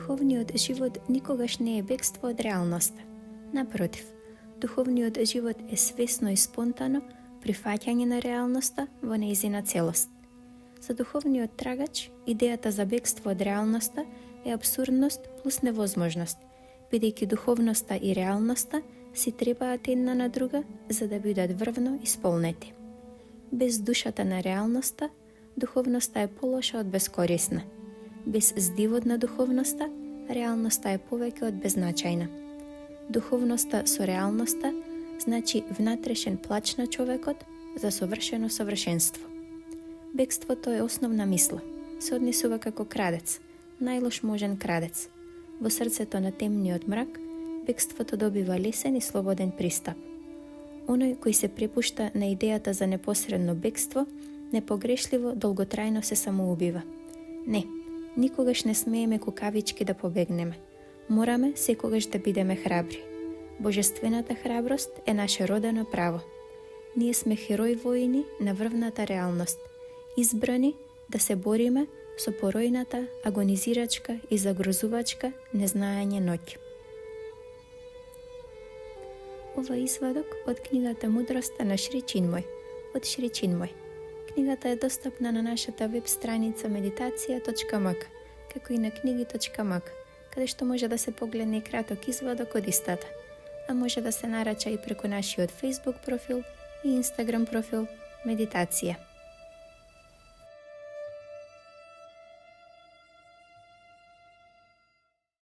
Духовниот живот никогаш не е бегство од реалноста. Напротив, духовниот живот е свесно и спонтано прифаќање на реалноста во нејзина целост. За духовниот трагач, идејата за бегство од реалноста е абсурдност плюс невозможност, бидејќи духовноста и реалноста си требаат една на друга за да бидат врвно исполнети. Без душата на реалноста, духовноста е полоша од бескорисна. Без здивот на духовноста, реалноста е повеќе од беззначајна. Духовноста со реалноста значи внатрешен плач на човекот за совршено совршенство. Бегството е основна мисла. Се однесува како крадец, најлош можен крадец. Во срцето на темниот мрак, бегството добива лесен и слободен пристап. Оној кој се препушта на идејата за непосредно бегство, непогрешливо долготрајно се самоубива. Не, никогаш не смееме кукавички да побегнеме. Мораме секогаш да бидеме храбри. Божествената храброст е наше родено право. Ние сме херои воини на врвната реалност, избрани да се бориме со поројната, агонизирачка и загрозувачка незнаење ноќ. Ова извадок од книгата Мудроста на Шри Чинмој, од Шри Чинмој. Книгата е достапна на нашата веб страница meditacija.mk, како и на книги.mk, каде што може да се погледне и краток извадок од истата, а може да се нарача и преку нашиот Facebook профил и Instagram профил Медитација.